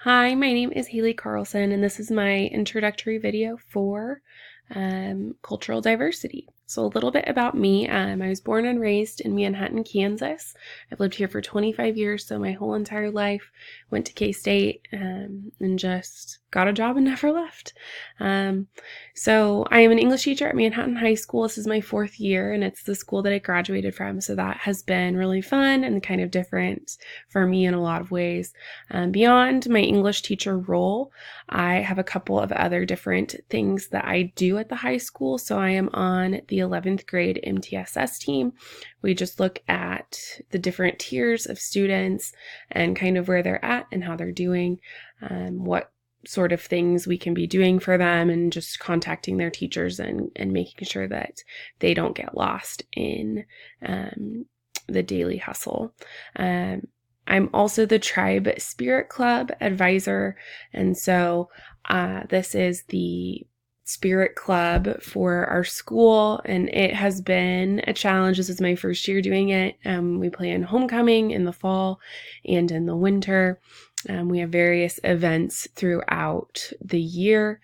Hi, my name is Haley Carlson, and this is my introductory video for cultural diversity. So a little bit about me. I was born and raised in Manhattan, Kansas. I've lived here for 25 years, so my whole entire life. Went to K-State and just got a job and never left. So I am an English teacher at Manhattan High School. This is my 4th year, and it's the school that I graduated from. So that has been really fun and kind of different for me in a lot of ways. Beyond my English teacher role, I have a couple of other different things that I do at the high school. So I am on the 11th grade MTSS team. We just look at the different tiers of students and kind of where they're at and how they're doing, what sort of things we can be doing for them, and just contacting their teachers and making sure that they don't get lost in the daily hustle. I'm also the Tribe Spirit Club advisor, and so this is the spirit club for our school, and it has been a challenge. This is my first year doing it. We plan homecoming in the fall and in the winter. We have various events throughout the year,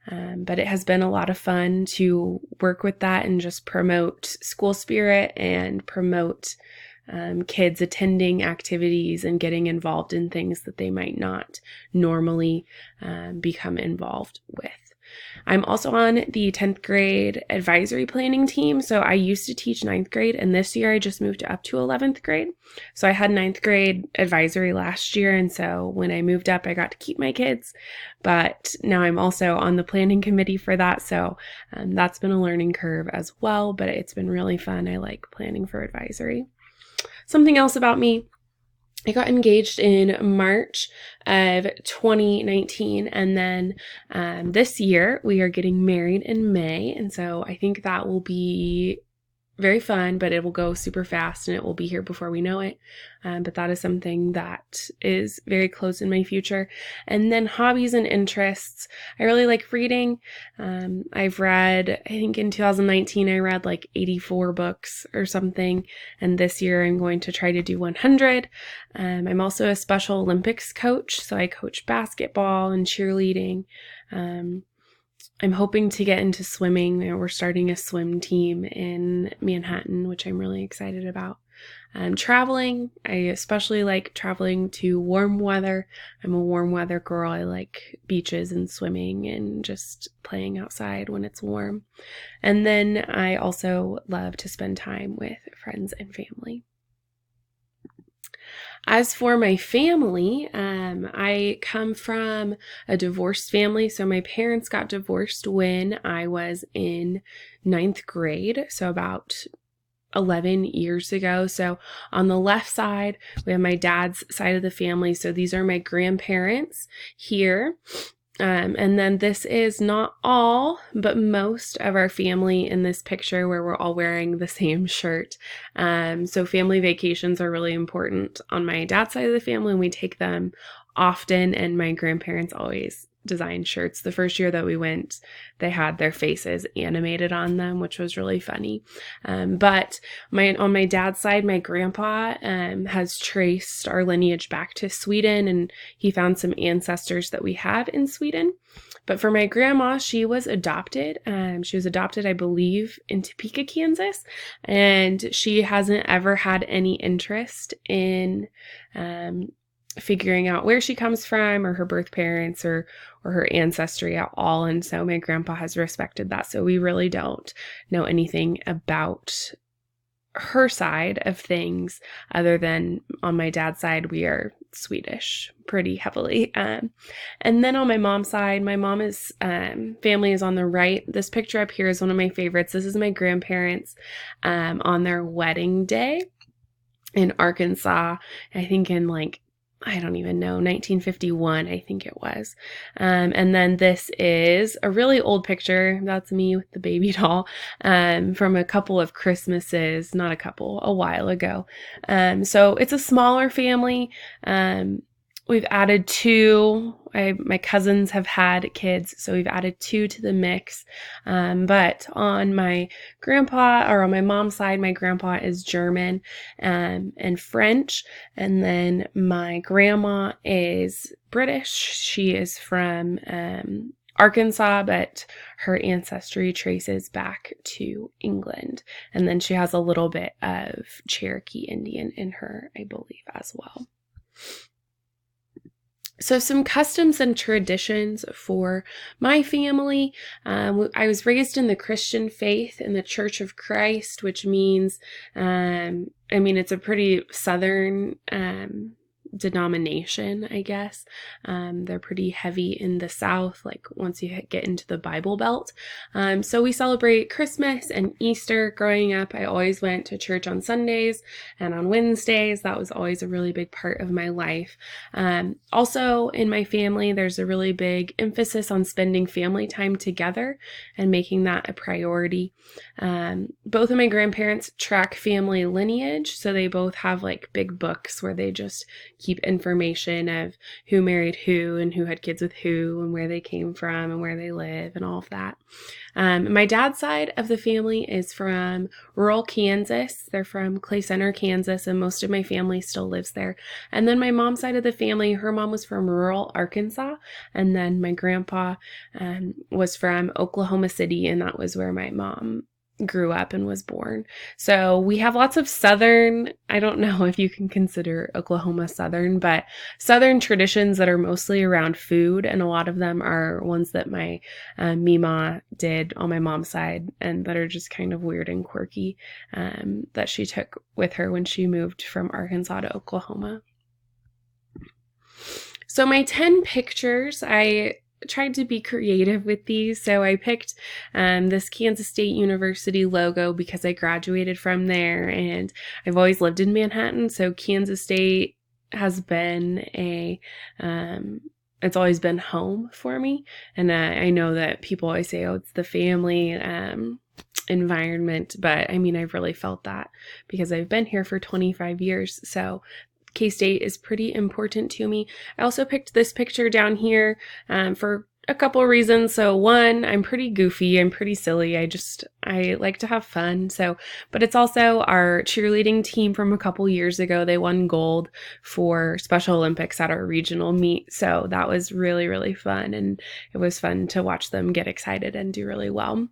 but it has been a lot of fun to work with that and just promote school spirit and promote kids attending activities and getting involved in things that they might not normally become involved with. I'm also on the 10th grade advisory planning team. So I used to teach 9th grade, and this year I just moved up to 11th grade. So I had 9th grade advisory last year, and so when I moved up, I got to keep my kids. But now I'm also on the planning committee for that, so that's been a learning curve as well, but it's been really fun. I like planning for advisory. Something else about me. I got engaged in March of 2019, and then this year we are getting married in May, and so I think that will be very fun, but it will go super fast and it will be here before we know it. But that is something that is very close in my future. And then hobbies and interests. I really like reading. I've read, I think in 2019, I read like 84 books or something. And this year I'm going to try to do 100. I'm also a Special Olympics coach. So I coach basketball and cheerleading. I'm hoping to get into swimming. We're starting a swim team in Manhattan, which I'm really excited about. Traveling, I especially like traveling to warm weather. I'm a warm weather girl. I like beaches and swimming and just playing outside when it's warm. And then I also love to spend time with friends and family. As for my family, I come from a divorced family. So my parents got divorced when I was in 9th grade, so about 11 years ago. So on the left side, we have my dad's side of the family. So these are my grandparents here. And then this is not all, but most of our family in this picture where we're all wearing the same shirt. So family vacations are really important on my dad's side of the family, and we take them often, and my grandparents always design shirts. The first year that we went, they had their faces animated on them, which was really funny. But on my dad's side, my grandpa has traced our lineage back to Sweden, and he found some ancestors that we have in Sweden. But for my grandma, she was adopted. I believe, in Topeka, Kansas, and she hasn't ever had any interest in figuring out where she comes from or her birth parents or her ancestry at all. And so my grandpa has respected that. So we really don't know anything about her side of things other than on my dad's side, we are Swedish pretty heavily. And then on my mom's side, my mom is family is on the right. This picture up here is one of my favorites. This is my grandparents on their wedding day in Arkansas. I think in I don't even know, 1951, I think it was. And then this is a really old picture. That's me with the baby doll from a couple of Christmases, a while ago. So it's a smaller family. we've added two. My cousins have had kids, so we've added two to the mix. But on my grandpa, or on my mom's side, my grandpa is German and French. And then my grandma is British. She is from Arkansas, but her ancestry traces back to England. And then she has a little bit of Cherokee Indian in her, I believe, as well. So some customs and traditions for my family. I was raised in the Christian faith in the Church of Christ, which means, it's a pretty Southern denomination, I guess. They're pretty heavy in the South, like once you get into the Bible Belt. So we celebrate Christmas and Easter. Growing up, I always went to church on Sundays and on Wednesdays. That was always a really big part of my life. Also, in my family, there's a really big emphasis on spending family time together and making that a priority. Both of my grandparents track family lineage, so they both have like big books where they just keep information of who married who and who had kids with who and where they came from and where they live and all of that. My dad's side of the family is from rural Kansas. They're from Clay Center, Kansas, and most of my family still lives there. And then my mom's side of the family, her mom was from rural Arkansas, and then my grandpa was from Oklahoma City, and that was where my mom grew up and was born. So we have lots of Southern, I don't know if you can consider Oklahoma Southern, but Southern traditions that are mostly around food. And a lot of them are ones that my Mima did on my mom's side and that are just kind of weird and quirky that she took with her when she moved from Arkansas to Oklahoma. So my 10 pictures, I tried to be creative with these. So I picked this Kansas State University logo because I graduated from there and I've always lived in Manhattan. So Kansas State has been it's always been home for me. And I know that people always say, oh, it's the family environment. But I've really felt that because I've been here for 25 years. So K-State is pretty important to me. I also picked this picture down here for a couple reasons. So one, I'm pretty goofy, I'm pretty silly. I like to have fun. But it's also our cheerleading team from a couple years ago. They won gold for Special Olympics at our regional meet. So that was really, really fun. And it was fun to watch them get excited and do really well.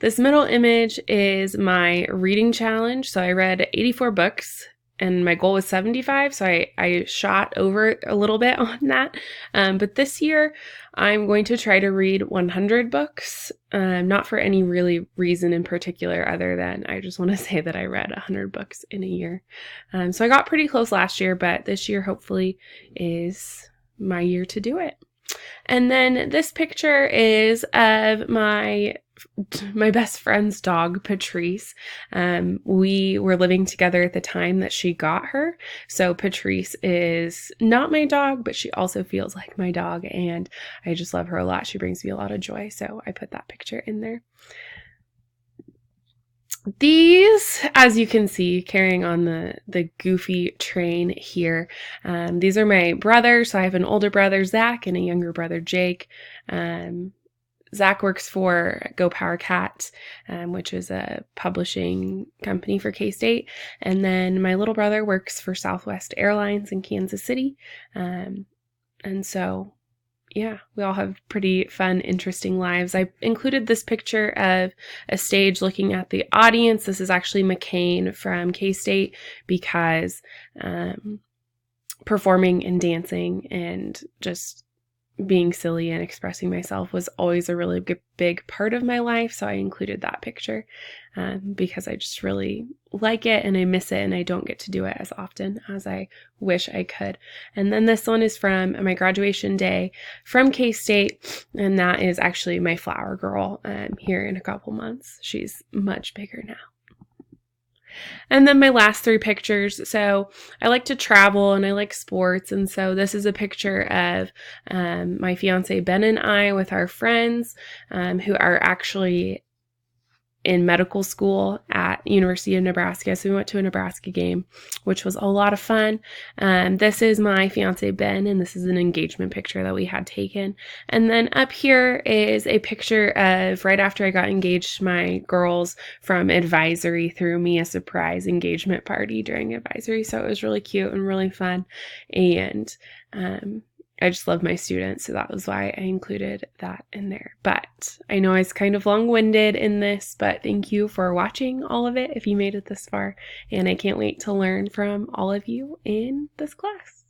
This middle image is my reading challenge. So I read 84 books. And my goal was 75, so I shot over a little bit on that. But this year, I'm going to try to read 100 books, not for any really reason in particular other than I just want to say that I read 100 books in a year. So I got pretty close last year, but this year hopefully is my year to do it. And then this picture is of my best friend's dog, Patrice. We were living together at the time that she got her. So Patrice is not my dog, but she also feels like my dog. And I just love her a lot. She brings me a lot of joy. So I put that picture in there. These, as you can see, carrying on the goofy train here, these are my brothers. So I have an older brother, Zach, and a younger brother, Jake. Zach works for Go Power Cat, which is a publishing company for K-State. And then my little brother works for Southwest Airlines in Kansas City. And so, yeah, we all have pretty fun, interesting lives. I included this picture of a stage looking at the audience. This is actually McCain from K-State because performing and dancing and just being silly and expressing myself was always a really big part of my life. So I included that picture because I just really like it and I miss it and I don't get to do it as often as I wish I could. And then this one is from my graduation day from K-State, and that is actually my flower girl here in a couple months. She's much bigger now. And then my last 3 pictures. So I like to travel and I like sports. And so this is a picture of my fiance Ben and I with our friends who are actually in medical school at University of Nebraska. So we went to a Nebraska game, which was a lot of fun. This is my fiance, Ben, and this is an engagement picture that we had taken. And then up here is a picture of right after I got engaged, my girls from advisory threw me a surprise engagement party during advisory. So it was really cute and really fun. And I just love my students, so that was why I included that in there. But I know I was kind of long-winded in this, but thank you for watching all of it if you made it this far, and I can't wait to learn from all of you in this class.